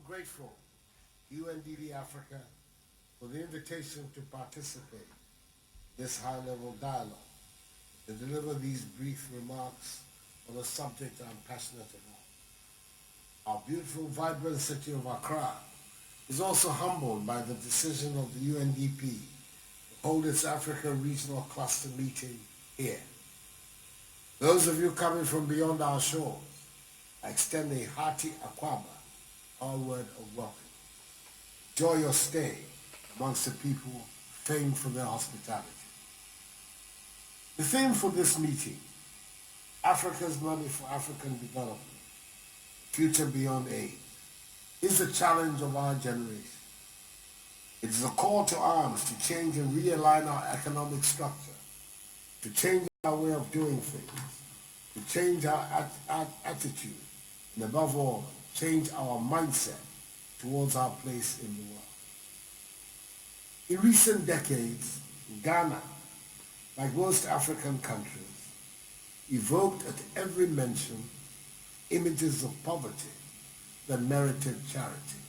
Grateful, UNDP Africa, for the invitation to participate in this high-level dialogue, to deliver these brief remarks on a subject I'm passionate about. Our beautiful, vibrant city of Accra is also humbled by the decision of the UNDP to hold its Africa Regional Cluster meeting here. Those of you coming from beyond our shores, I extend a hearty Akwaba, our word of welcome. Enjoy your stay amongst the people famed for their hospitality. The theme for this meeting, Africa's money for African development, future beyond aid, is the challenge of our generation. It is a call to arms to change and realign our economic structure, to change our way of doing things, to change our attitude, and above all, change our mindset towards our place in the world. In recent decades, Ghana, like most African countries, evoked at every mention images of poverty that merited charity.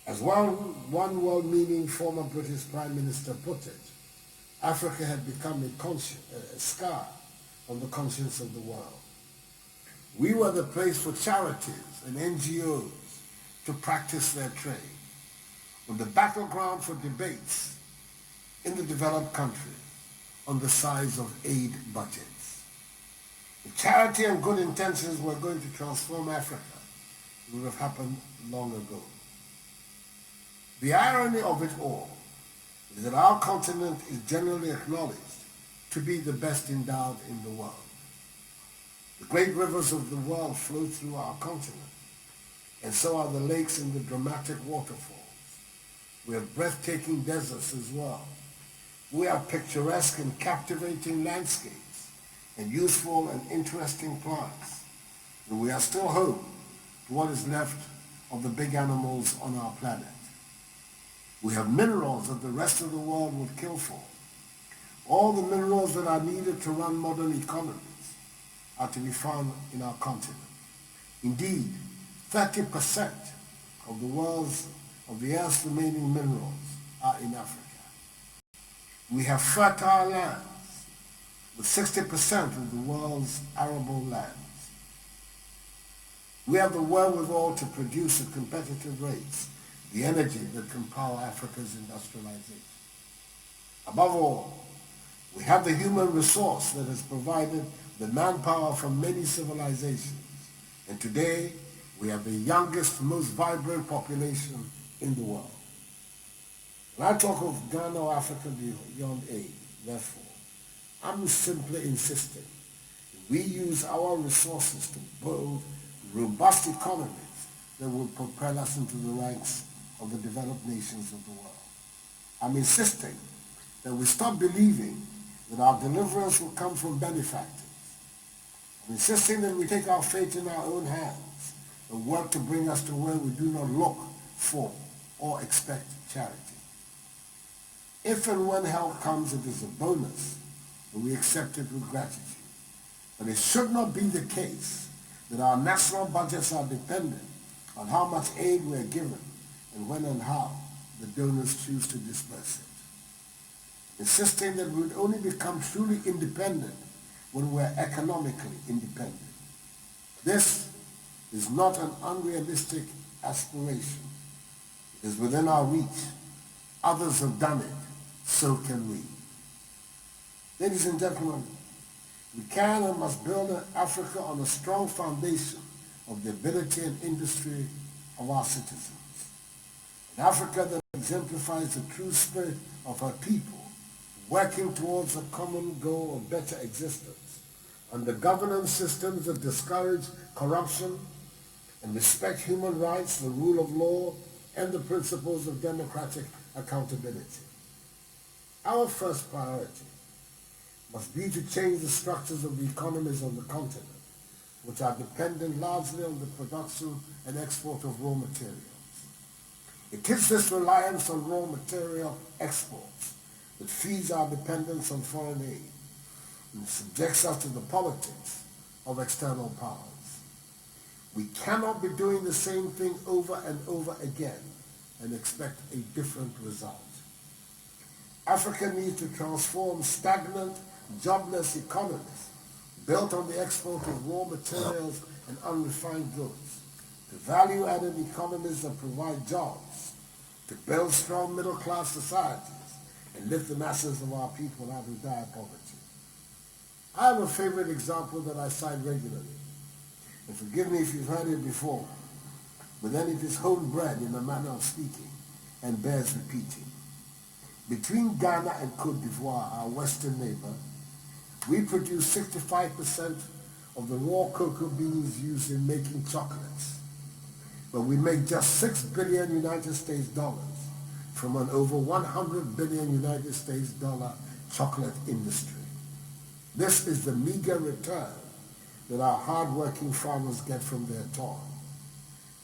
As one well-meaning former British Prime Minister put it, Africa had become a scar on the conscience of the world. We were the place for charities and NGOs to practice their trade, on the battleground for debates in the developed countries on the size of aid budgets. If charity and good intentions were going to transform Africa, it would have happened long ago. The irony of it all is that our continent is generally acknowledged to be the best endowed in the world. The great rivers of the world flow through our continent, and so are the lakes and the dramatic waterfalls. We have breathtaking deserts as well. We have picturesque and captivating landscapes, and useful and interesting plants. And we are still home to what is left of the big animals on our planet. We have minerals that the rest of the world would kill for. All the minerals that are needed to run modern economies are to be found in our continent. Indeed, 30% of the Earth's remaining minerals are in Africa. We have fertile lands, with 60% of the world's arable lands. We have the wherewithal to produce at competitive rates the energy that can power Africa's industrialization. Above all, we have the human resource that has provided the manpower from many civilizations. And today, we have the youngest, most vibrant population in the world. When I talk of Ghana or Africa beyond aid, therefore, I'm simply insisting that we use our resources to build robust economies that will propel us into the ranks of the developed nations of the world. I'm insisting that we stop believing that our deliverance will come from benefactors. I'm insisting that we take our fate in our own hands and work to bring us to where we do not look for or expect charity. If and when help comes, it is a bonus, and we accept it with gratitude. But it should not be the case that our national budgets are dependent on how much aid we are given and when and how the donors choose to disperse it. Insisting that we would only become truly independent when we are economically independent. This is not an unrealistic aspiration. It is within our reach. Others have done it. So can we. Ladies and gentlemen, We can and must build Africa on a strong foundation of the ability and industry of our citizens. An Africa that exemplifies the true spirit of her people, working towards a common goal of better existence, under governance systems that discourage corruption and respect human rights, the rule of law, and the principles of democratic accountability. Our first priority must be to change the structures of the economies on the continent, which are dependent largely on the production and export of raw materials. It is this reliance on raw material exports that feeds our dependence on foreign aid and subjects us to the politics of external powers. We cannot be doing the same thing over and over again and expect a different result. Africa needs to transform stagnant, jobless economies built on the export of raw materials and unrefined goods to value-added economies that provide jobs, to build strong middle-class societies and lift the masses of our people out of dire poverty. I have a favorite example that I cite regularly, and forgive me if you've heard it before, but then it is homebred in a manner of speaking and bears repeating. Between Ghana and Côte d'Ivoire, our western neighbor, we produce 65% of the raw cocoa beans used in making chocolates, but we make just $6 billion United States dollars from an over $100 billion United States dollar chocolate industry. This is the meager return that our hard-working farmers get from their toil.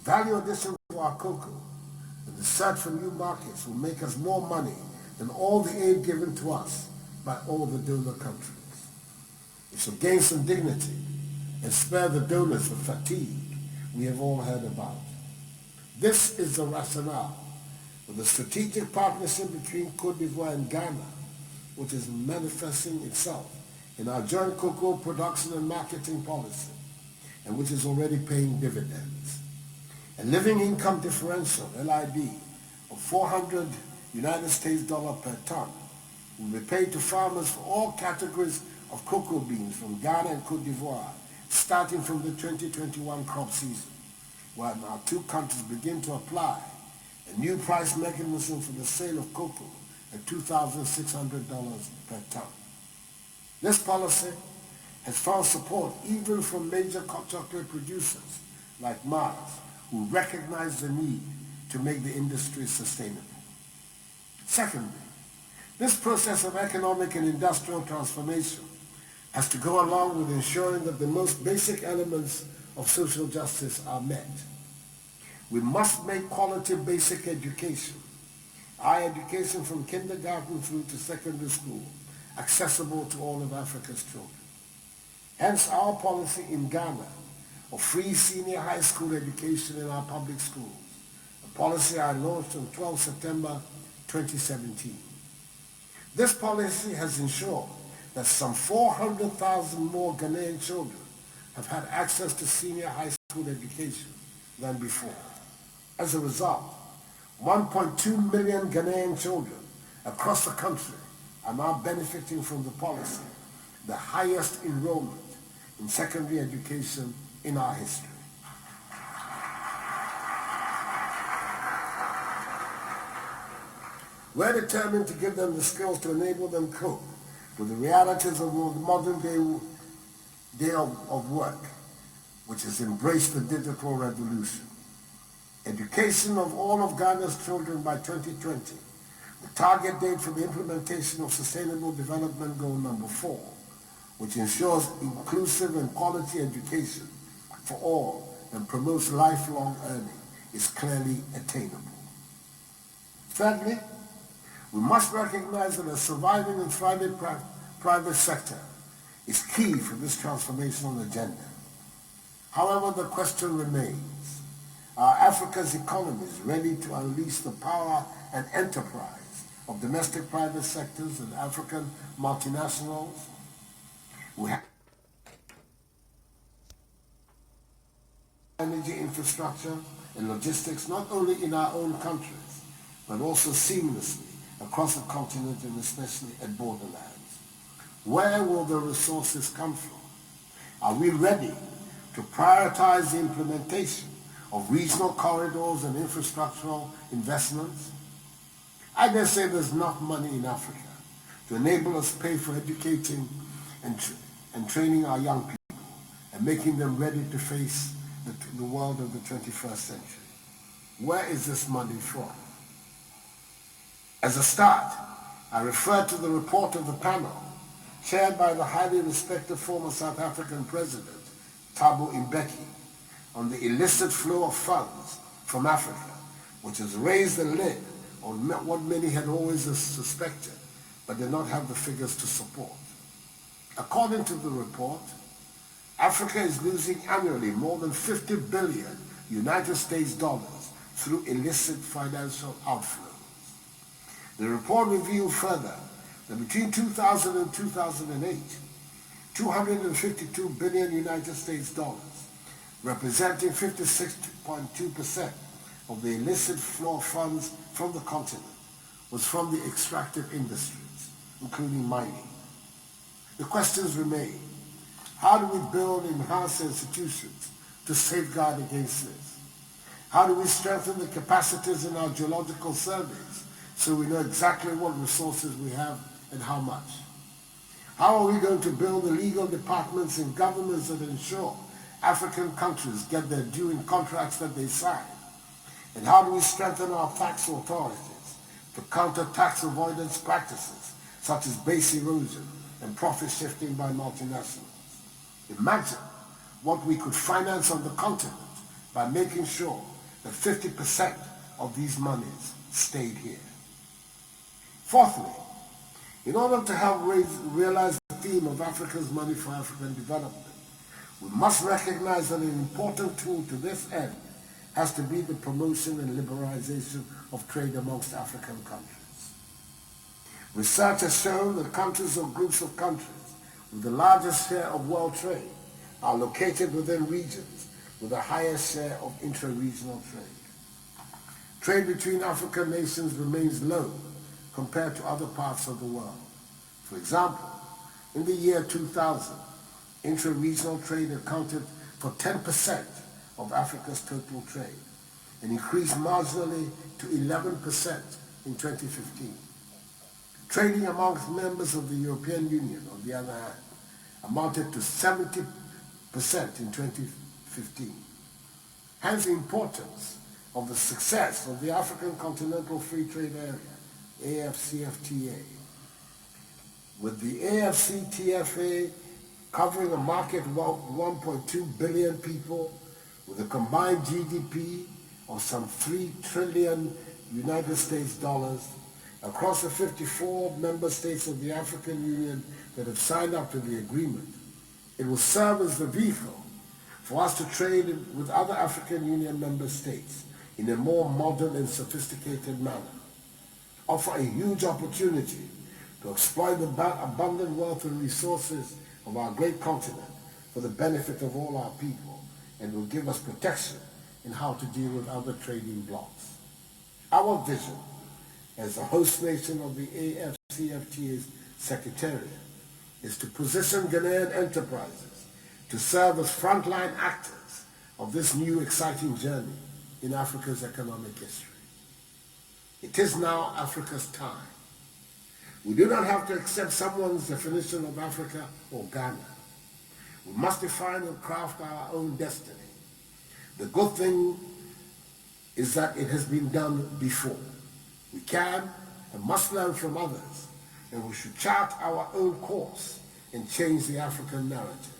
Value addition to our cocoa and the search for new markets will make us more money than all the aid given to us by all the donor countries. We shall gain some dignity and spare the donors the fatigue we have all heard about. This is the rationale for the strategic partnership between Côte d'Ivoire and Ghana, which is manifesting itself in our joint cocoa production and marketing policy, and which is already paying dividends. A living income differential, LID, of 400 United States dollar per ton will be paid to farmers for all categories of cocoa beans from Ghana and Côte d'Ivoire, starting from the 2021 crop season, while our two countries begin to apply a new price mechanism for the sale of cocoa at $2,600 per ton. This policy has found support even from major chocolate producers like Mars, who recognize the need to make the industry sustainable. Secondly, this process of economic and industrial transformation has to go along with ensuring that the most basic elements of social justice are met. We must make quality basic education, our education from kindergarten through to secondary school, accessible to all of Africa's children. Hence our policy in Ghana of free senior high school education in our public schools, a policy I launched on 12 September 2017. This policy has ensured that some 400,000 more Ghanaian children have had access to senior high school education than before. As a result, 1.2 million Ghanaian children across the country are now benefiting from the policy, the highest enrollment in secondary education in our history. We're determined to give them the skills to enable them cope with the realities of the modern day of work, which has embraced the digital revolution. Education of all of Ghana's children by 2020, the target date for the implementation of Sustainable Development Goal number 4, which ensures inclusive and quality education for all and promotes lifelong learning, is clearly attainable. Thirdly, we must recognize that a surviving and thriving private sector is key for this transformational agenda. However, the question remains, are Africa's economies ready to unleash the power and enterprise of domestic private sectors and African multinationals? We have energy infrastructure and logistics not only in our own countries, but also seamlessly across the continent and especially at borderlands. Where will the resources come from? Are we ready to prioritize the implementation of regional corridors and infrastructural investments? I dare say there's enough money in Africa to enable us pay for educating and training our young people and making them ready to face the world of the 21st century. Where is this money from? As a start, I refer to the report of the panel chaired by the highly respected former South African President, Thabo Mbeki, on the illicit flow of funds from Africa, which has raised the lid on what many had always suspected, but did not have the figures to support. According to the report, Africa is losing annually more than 50 billion United States dollars through illicit financial outflows. The report revealed further that between 2000 and 2008, 252 billion United States dollars, representing 56.2% of the illicit flow of funds from the continent, was from the extractive industries, including mining. The questions remain: how do we build enhanced institutions to safeguard against this? How do we strengthen the capacities in our geological surveys so we know exactly what resources we have and how much? How are we going to build the legal departments in governments that ensure African countries get their due in contracts that they sign? And how do we strengthen our tax authorities to counter tax avoidance practices such as base erosion and profit shifting by multinationals? Imagine what we could finance on the continent by making sure that 50% of these monies stayed here. Fourthly, in order to help realize the theme of Africa's money for African development, we must recognize that an important tool to this end has to be the promotion and liberalization of trade amongst African countries. Research has shown that countries or groups of countries with the largest share of world trade are located within regions with the highest share of intra-regional trade. Trade between African nations remains low compared to other parts of the world. For example, in the year 2000, intra-regional trade accounted for 10% of Africa's total trade and increased marginally to 11% in 2015. Trading amongst members of the European Union, on the other hand, amounted to 70% in 2015. Hence the importance of the success of the African Continental Free Trade Area, AFCFTA. With the AFCTFA covering a market of about 1.2 billion people, with a combined GDP of some 3 trillion United States dollars, across the 54 member states of the African Union that have signed up to the agreement, it will serve as the vehicle for us to trade with other African Union member states in a more modern and sophisticated manner, offer a huge opportunity to exploit the abundant wealth and resources of our great continent for the benefit of all our people, and will give us protection in how to deal with other trading blocs. Our vision as the host nation of the AFCFTA's Secretariat is to position Ghanaian enterprises to serve as frontline actors of this new exciting journey in Africa's economic history. It is now Africa's time. We do not have to accept someone's definition of Africa or Ghana. We must define and craft our own destiny. The good thing is that it has been done before. We can and must learn from others, and we should chart our own course and change the African narrative.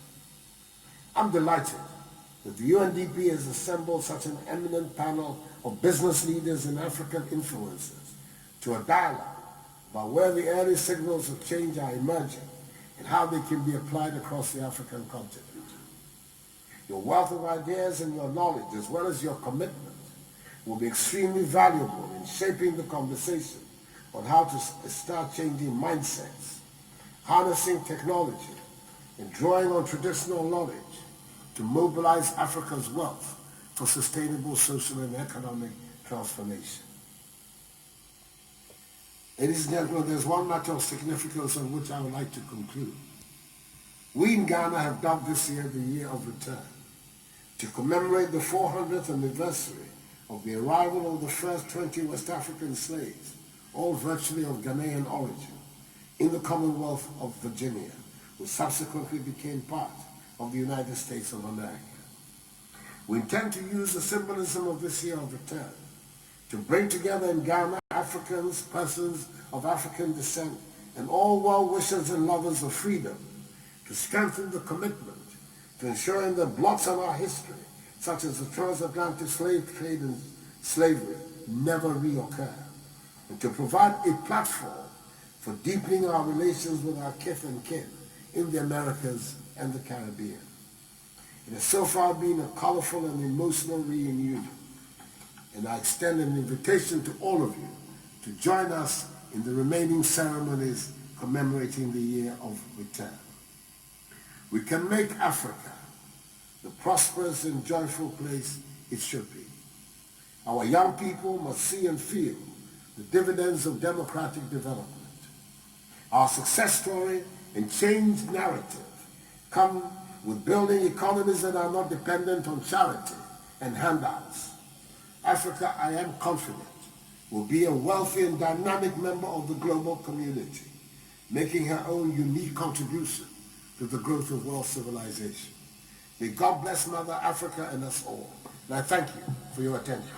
I'm delighted that the UNDP has assembled such an eminent panel of business leaders and African influencers to a dialogue about where the early signals of change are emerging and how they can be applied across the African continent. Your wealth of ideas and your knowledge, as well as your commitment, will be extremely valuable in shaping the conversation on how to start changing mindsets, harnessing technology, and drawing on traditional knowledge to mobilize Africa's wealth for sustainable social and economic transformation. Ladies and gentlemen, there's one matter of significance on which I would like to conclude. We in Ghana have dubbed this year the Year of Return to commemorate the 400th anniversary of the arrival of the first 20 West African slaves, all virtually of Ghanaian origin, in the Commonwealth of Virginia, who subsequently became part of the United States of America. We intend to use the symbolism of this Year of Return to bring together in Ghana Africans, persons of African descent, and all well-wishers and lovers of freedom, to strengthen the commitment to ensuring that blots on our history, such as the transatlantic slave trade and slavery, never reoccur, and to provide a platform for deepening our relations with our kith and kin in the Americas and the Caribbean. It has so far been a colorful and emotional reunion, and I extend an invitation to all of you to join us in the remaining ceremonies commemorating the Year of Return. We can make Africa the prosperous and joyful place it should be. Our young people must see and feel the dividends of democratic development. Our success story and change narrative come with building economies that are not dependent on charity and handouts. Africa, I am confident, will be a wealthy and dynamic member of the global community, making her own unique contribution to the growth of world civilization. May God bless Mother Africa and us all. And I thank you for your attention.